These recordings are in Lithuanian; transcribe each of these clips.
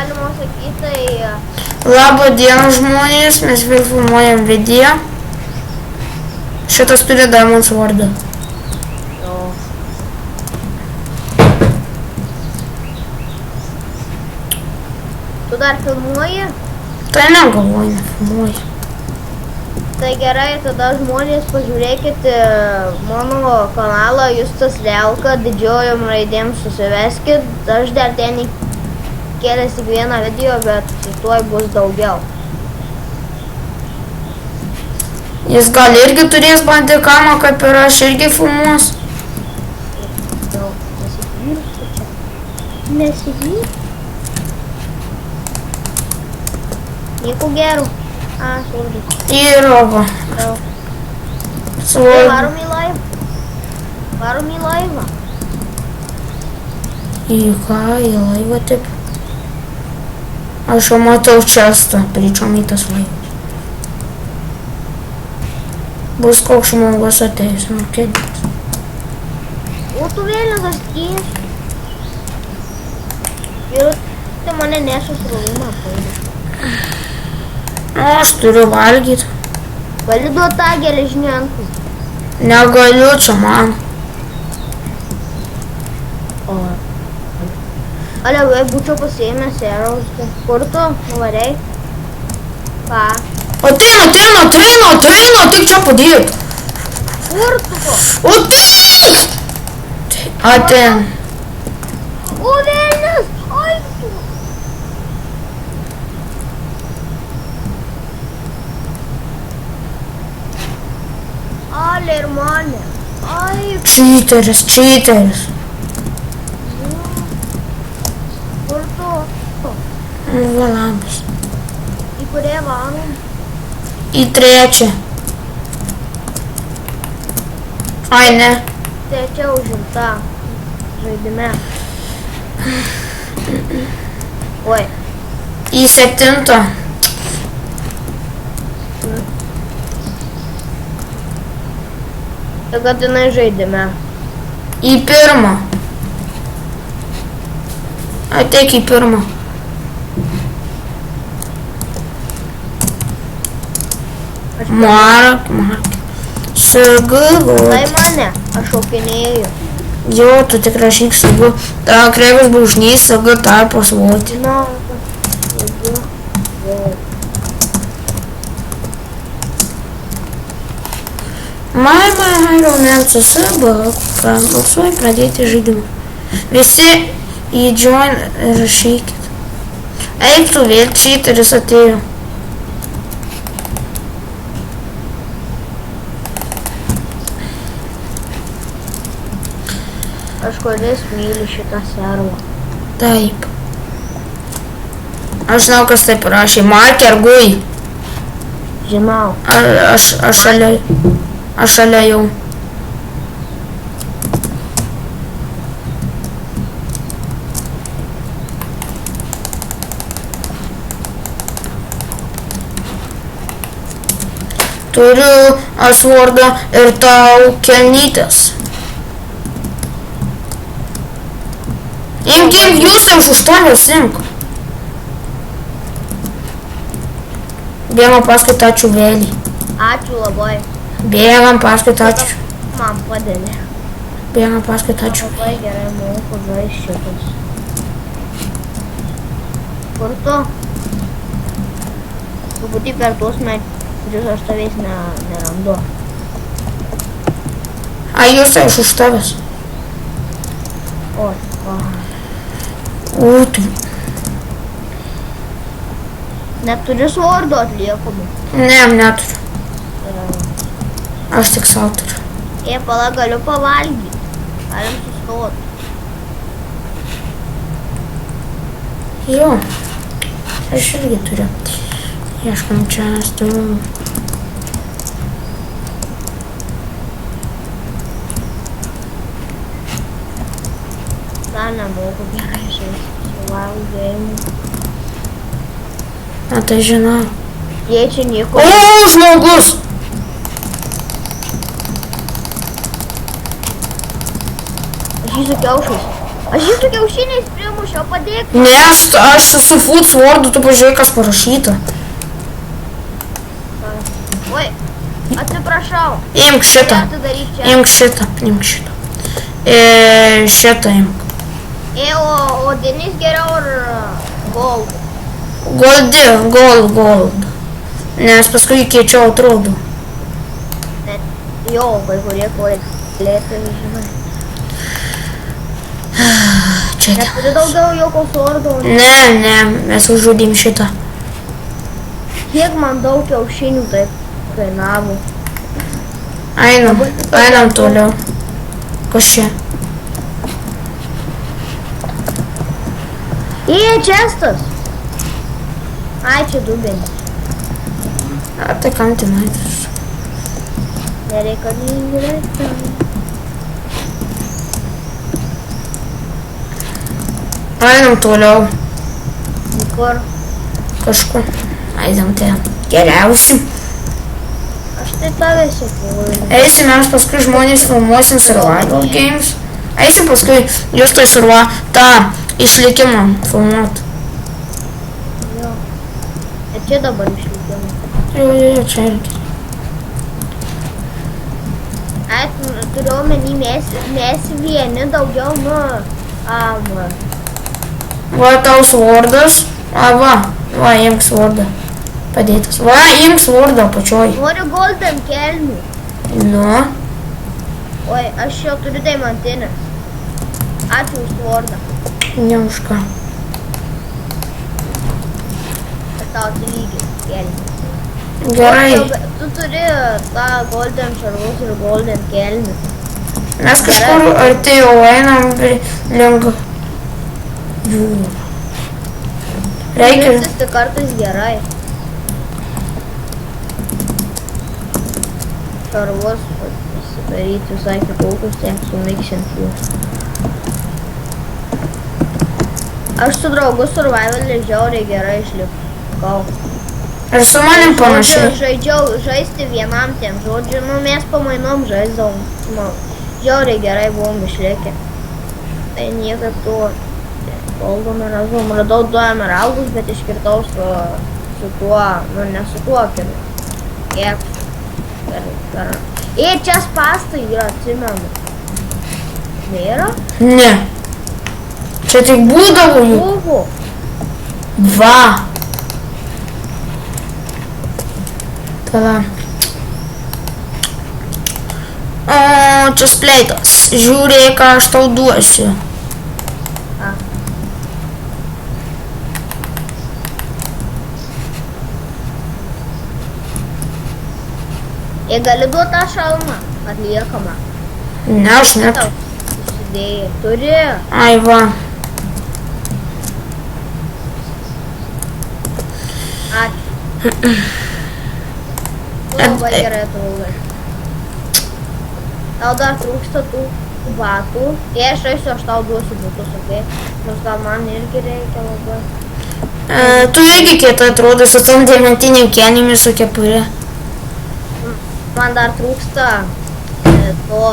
galima sakyti, tai... Labą dieną žmonės, mes vėl filmuojam video. Šitas turi Diamond vardą. Tu dar filmuoji? Tai negalvoju, nefilmuoju. Tai gerai, tada žmonės pažiūrėkit mano kanalą Justas Liauka, didžiojom raidėm susiveskit. Aš dar ten įkėlęs tik vieną video, bet tuoj bus daugiau. Jis gal irgi turės bandikamą, kaip ir aš irgi filmuos. Nesivyrstų čia. Nesivyrstų. Nieko gero. Svarbu. Yra va. Svarbu. Varom į laivą. Varom į laivą. Į ką? Į laivą taip? Aš jau matau čestą, pričom į tas laivas. Bus koks žmogus ateis, nu kėdės. O tu vėliau tas ties. Ir tai mane neša srovimą paėdė. O, aš turiu valgyti. Gali duoti tą geležinį antkų? Negaliu, čia man. Ale, būčiau pasiėmęs eraus. Kur tu? Nuvarei? Ką? Ateina, tik čia padėt. Kur tu ko? Ateina. O, vėlės! Ai, tu! Ale ir mane. Ai, Čyteris. kur tu? Va, labas. Į kurią varom? Į trečią. Ai, ne. Trečia užimta žaidime. Oi. Į septintą. Tai kad jinai žaidime. Į pirmą. Ateik į pirmą. Mark. Sagavo. Tai mane, aš šaukinėjau. Jo, tu tik rašyk sagu. Ta kreivas brūžnys saga tarpas voti. Na, My romance sabak. Balsuoju pradėti žaidimą. Visi į join rašykit. Eik tu vėl, čyteris atėjo. kažkodės myli šitą servą. Taip. Aš žinau, kas taip rašė. Marker Gui. Žinau. Aš šalia jau. Turiu asvordą ir tau kelnytes. Imk, jūs jau už tavęs imk. Bėgam paskui tą čiuvelį. Ačiū labai. Bėgam paskui tą čiuvelį. Man padėlė. Bėgam paskui tą čiuvelį. Labai gerai moku žaisti šitas. Kur tu? Truputį per tuos medžius aš tavęs nerandu. A, jūs jau už tavęs. O. Tu. Neturi svordo atliekamų? Ne, neturiu. Aš tik savo turiu. Pala, galiu pavalgyti. Galim sustoti. Jo. Aš irgi turiu. Ieškam čia turiu. Dar nemoku gerai žaisti. Suvalgėjimų. Na, tai žinau. Jie čia nieko. O, žmogus! Aš jį su kiaušais. Aš jį su kiaušiniais primušiau, padėk. Ne, aš su food swordu, tu pažiūrėk, kas parašyta. Oi, atsiprašau. Imk šitą. Tu daryk čia. Imk šitą. Šitą imk. O Denis geriau ar gold? Gold. Nes paskui keičiau atrodo. Net jo, kai kurie lėtai, žinai. Čia. Neturi daugiau jokio sordo. Ne, mes užžudėm šitą. Kiek man daug kiaušinių taip kainavo. Einam toliau. Kas čia? Čestas. Ai, čia dubenis. Tai kam tenais? Nereikalingi daiktai. Einam toliau. Kur? Kažkur. Einam ten. Geriausiu. Aš tai tave sėkuoju. Eisim mes paskui žmonės filmuosim survival games. Eisim paskui jūs tai tą išlikimą filmuot. Jo. Ir čia dabar išlikimą. Jo, čia irgi. Ai, turiu omeny, mes vieni daugiau, Va, tau svordas. Va, imk svordą. Padėtas. Va, imk svordą pačioj. Noriu golden kelnių. Nu. Oi, aš jau turiu deimantinės. Ačiū už svordą. Ne už ką. Aš tau atlygį kelnių. Gerai. Tu turi tą golden šarvus ir golden kelnių. Mes kažkur arti jau einam link jūrų. Reikia. Mirtis tai kartais gerai. Šarvus pasidaryti visai kitokius, tiek sumiksinti juos. Aš su draugu survivalį žiauriai gerai išlikau. Ir su manim panašiai. Žaidžiau žaisti vienam tiem, žodžiu, mes pamainom žaisdavom. Žiauriai gerai buvom išlikę. Tai niekaip to goldo nerasdavom. Radau 2 emeraldus, bet iškirtau su tuo, ne su tuo kiriu. Kiek. Čia spastai yra, atsimenu. Nėra? Ne. Čia tik būdavo jų. Buvo. Va. Tada. O, čia spleitas. Žiūrėk, ką aš tau duosiu. Jie gali duoti tą šalmą, atliekamą. Ne, aš net. Užsidėjai. Turi. Ai, va. Ačiū. Labai gerai taugai. Tau dar trūksta tų batų. Jei aš eisiu, aš tau duosiu butus, okei? Nors gal man irgi reikia labai. Tu irgi kietai atrodo su tom diamantiniam kelnėm su kepurė. Man dar trūksta to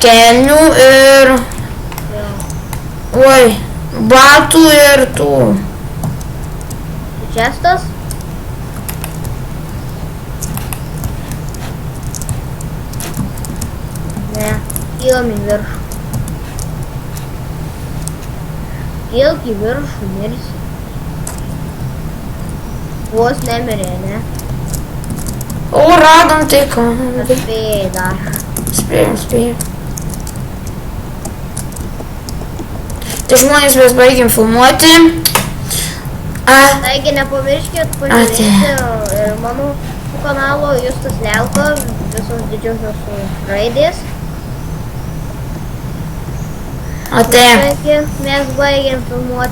kelnių ir... Oi, batų ir tų. Čestas? Ne, kylam į viršų. Kilk į viršų, mirsi. Vos nemirė, ne? O, radom tai ką. Spėjai dar. Spėjom. Tai žmonės mes baigėm filmuoti. Taigi nepamirškit pažiūrėti ir mano kanalo Justas Liauka, visos didžiosios raidės. Mes baigėm filmuoti.